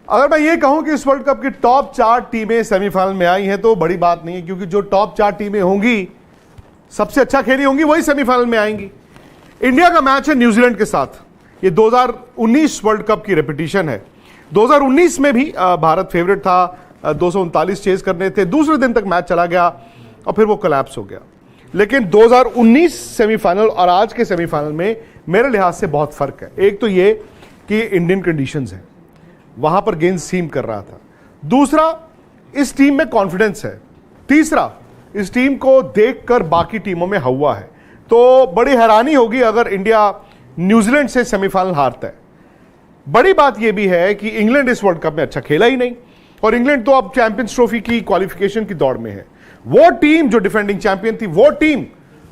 अगर मैं ये कहूं कि इस वर्ल्ड कप की टॉप 4 टीमें सेमीफाइनल में आई हैं तो बड़ी बात नहीं है, क्योंकि जो टॉप 4 टीमें होंगी, सबसे अच्छा खेली होंगी, वही सेमीफाइनल में आएंगी। इंडिया का मैच है न्यूजीलैंड के साथ। ये 2019 वर्ल्ड कप की रिपीटिशन है। 2019 में भी भारत फेवरेट था, 239 चेज करने थे, दूसरे दिन तक मैच चला गया और फिर वो कोलैप्स हो गया। लेकिन 2019 सेमीफाइनल और आज के सेमीफाइनल में मेरे लिहाज से बहुत फर्क है। एक तो ये कि इंडियन कंडीशंस हैं, वहां पर गेंद सीम कर रहा था। दूसरा, इस टीम में कॉन्फिडेंस है। तीसरा, इस टीम को देखकर बाकी टीमों में हवा है। तो बड़ी हैरानी होगी अगर इंडिया न्यूजीलैंड से सेमीफाइनल हारता है। बड़ी बात यह भी है कि इंग्लैंड इस वर्ल्ड कप में अच्छा खेला ही नहीं, और इंग्लैंड तो अब चैंपियंस ट्रॉफी की क्वालिफिकेशन की दौड़ में है। वो टीम जो डिफेंडिंग चैंपियन थी, वो टीम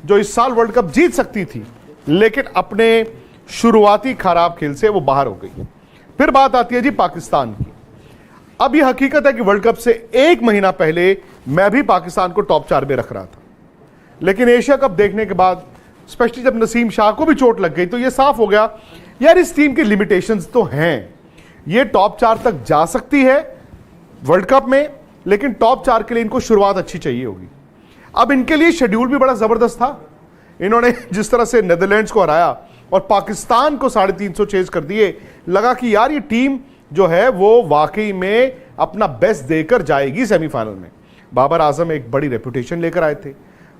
जो इस साल वर्ल्ड कप जीत सकती थी, लेकिन अपने शुरुआती खराब खेल से वो बाहर हो गई। फिर बात आती है जी पाकिस्तान की। अब यह हकीकत है कि वर्ल्ड कप से 1 महीना पहले मैं भी पाकिस्तान को टॉप 4 में रख रहा था, लेकिन एशिया कप देखने के बाद, स्पेशली जब नसीम शाह को भी चोट लग गई, तो यह साफ हो गया यार इस टीम की लिमिटेशंस तो हैं। ये टॉप 4 तक जा सकती है वर्ल्ड कप में, लेकिन टॉप 4 के लिए इनको शुरुआत अच्छी चाहिए होगी। अब इनके लिए शेड्यूल भी बड़ा जबरदस्त था। इन्होंने जिस तरह से नीदरलैंड्स को हराया और पाकिस्तान को 350 चेज कर दिए, लगा कि यार ये टीम जो है वो वाकई में अपना बेस्ट देकर जाएगी सेमीफाइनल में। बाबर आजम एक बड़ी रेपुटेशन लेकर आए थे।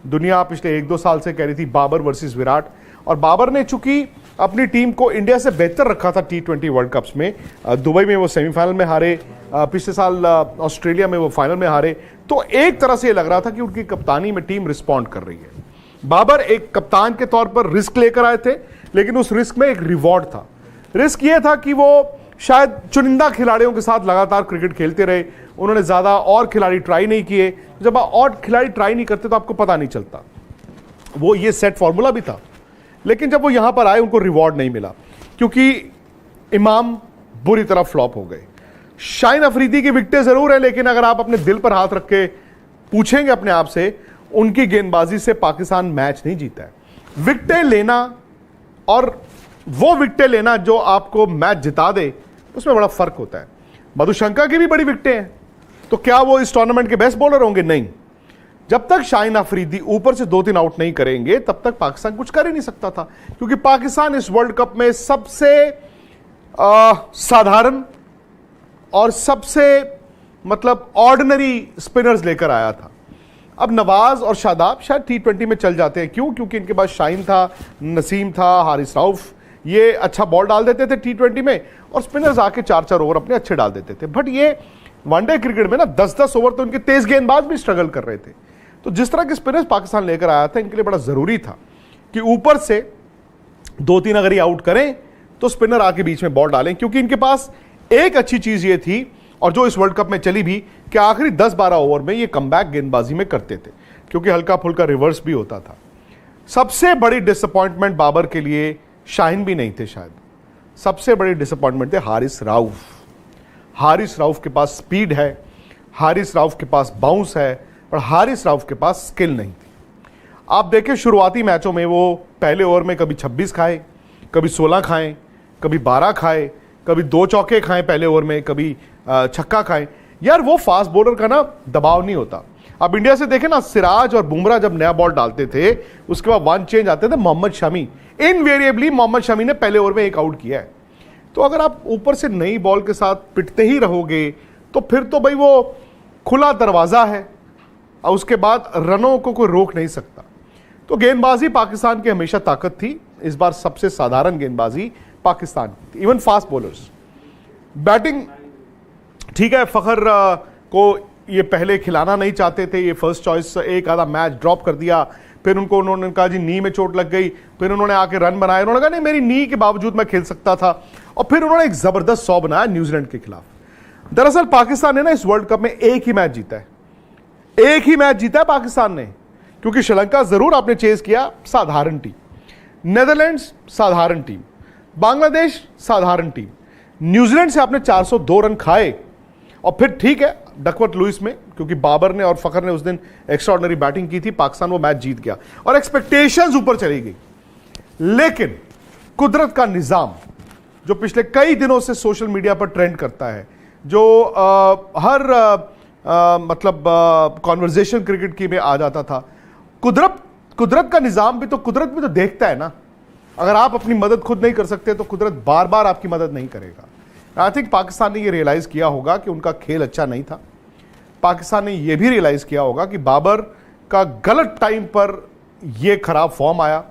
दुनिया पिछले 1-2 साल से कह रही थी बाबर वर्सेस विराट, और बाबर ने चूंकि अपनी टीम को इंडिया से बेहतर रखा था T20 वर्ल्ड कप्स में, दुबई में वो सेमीफाइनल में हारे, पिछले साल ऑस्ट्रेलिया में वो फाइनल में हारे, तो एक तरह से ये लग रहा था कि उनकी कप्तानी में टीम रिस्पॉन्ड कर रही है। बाबर एक कप्तान के तौर पर रिस्क लेकर आए थे, लेकिन उस रिस्क में एक रिवॉर्ड था। रिस्क ये था कि वो शायद चुनिंदा खिलाड़ियों के साथ लगातार क्रिकेट खेलते रहे, उन्होंने ज्यादा और खिलाड़ी ट्राई नहीं किए। जब आप और खिलाड़ी ट्राई नहीं करते तो आपको पता नहीं चलता, वो ये सेट फॉर्मूला भी था। लेकिन जब वो यहां पर आए उनको रिवॉर्ड नहीं मिला, क्योंकि इमाम बुरी तरह फ्लॉप हो गए। शाहीन अफरीदी की विकेटें जरूर है, लेकिन अगर आप अपने दिल पर हाथ रख के पूछेंगे अपने आप से, उनकी गेंदबाजी से पाकिस्तान मैच नहीं जीता है। विकेटें लेना और वो विकेटें लेना जो आपको मैच जिता दे, उसमें बड़ा फर्क होता है। मधुशंका की भी बड़ी विकेटें हैं, तो क्या वो इस टूर्नामेंट के बेस्ट बॉलर होंगे? नहीं। जब तक शाहीन अफरीदी ऊपर से 2-3 आउट नहीं करेंगे, तब तक पाकिस्तान कुछ कर ही नहीं सकता था, क्योंकि पाकिस्तान इस वर्ल्ड कप में सबसे साधारण और सबसे मतलब ऑर्डिनरी स्पिनर्स लेकर आया था। अब नवाज और शादाब शायद T20 में चल जाते हैं। क्यों? क्योंकि इनके पास शाहीन था, नसीम था, हारिस राउफ, ये अच्छा बॉल डाल देते थे T20 में, और स्पिनर्स आके 4-4 ओवर अपने अच्छे डाल देते थे। बट ये वनडे क्रिकेट में ना 10-10 ओवर तो इनके तेज गेंदबाज भी स्ट्रगल कर रहे थे। तो जिस तरह के स्पिनर्स पाकिस्तान लेकर आया था, इनके लिए बड़ा जरूरी था कि ऊपर से 2-3 अगर ये आउट करें तो स्पिनर आके बीच में बॉल डालें, क्योंकि इनके पास एक अच्छी चीज ये थी, और जो इस वर्ल्ड कप में चली भी, कि आखिरी 10-12 ओवर में ये कमबैक गेंदबाजी में करते थे, क्योंकि हल्का फुल्का रिवर्स भी होता था। सबसे बड़ी डिसअपॉइंटमेंट बाबर के लिए शाहीन भी नहीं थे, शायद सबसे बड़ी डिसअपॉइंटमेंट थे हारिस राउफ। हारिस राउफ के पास स्पीड है, हारिस राउफ के पास बाउंस है, पर हारिस राउफ के पास स्किल नहीं थी। आप देखें शुरुआती मैचों में वो पहले ओवर में कभी 26 खाए, कभी 16 खाएं, कभी 12 खाए, कभी 2 चौके खाएं पहले ओवर में, कभी छक्का खाएं। यार वो फास्ट बॉलर का ना दबाव नहीं होता। अब इंडिया से देखें ना, सिराज और बुमराह जब नया बॉल डालते थे, उसके बाद वन चेंज आते थे, मोहम्मद शमी, इनवेरिएबली मोहम्मद शमी ने पहले ओवर में 1 आउट किया है। तो अगर आप ऊपर से नई बॉल के साथ पिटते ही रहोगे, तो फिर तो भाई वो खुला दरवाजा है, और उसके बाद रनों को कोई रोक नहीं सकता। तो गेंदबाजी पाकिस्तान की हमेशा ताकत थी। इस बार सबसे साधारण गेंदबाजी पाकिस्तान की थी, इवन फास्ट बॉलर्स। बैटिंग ठीक है, फखर को ये पहले खिलाना नहीं चाहते थे, ये फर्स्ट चॉइस, एक आधा मैच ड्रॉप कर दिया, फिर उन्होंने कहा जी नी में चोट लग गई, फिर उन्होंने आके रन बनाए, उन्होंने कहा नहीं मेरी नी के बावजूद मैं खेल सकता था, और फिर उन्होंने एक जबरदस्त 100 बनाया न्यूजीलैंड के खिलाफ। दरअसल पाकिस्तान ने ना इस वर्ल्ड कप में एक ही मैच जीता है, एक ही मैच जीता है पाकिस्तान ने, क्योंकि श्रीलंका जरूर आपने चेज किया, साधारण टीम, नीदरलैंड्स साधारण टीम, बांग्लादेश साधारण टीम, न्यूजीलैंड से आपने 402 रन खाए, और फिर ठीक है डकवर्थ लुइस में, क्योंकि बाबर ने और फखर ने उस दिन एक्स्ट्राऑर्डिनरी बैटिंग की थी, पाकिस्तान वो मैच जीत गया और एक्सपेक्टेशंस ऊपर चली गई। लेकिन कुदरत का निजाम जो पिछले कई दिनों से सोशल मीडिया पर ट्रेंड करता है, जो हर मतलब कॉन्वर्जेशन क्रिकेट की में आ जाता था। कुदरत का निज़ाम भी तो कुदरत भी तो देखता है ना। अगर आप अपनी मदद खुद नहीं कर सकते तो कुदरत बार बार आपकी मदद नहीं करेगा। आई थिंक पाकिस्तान ने ये रियलाइज़ किया होगा कि उनका खेल अच्छा नहीं था। पाकिस्तान ने यह भी रियलाइज़ किया होगा कि बाबर का गलत टाइम पर यह खराब फॉर्म आया।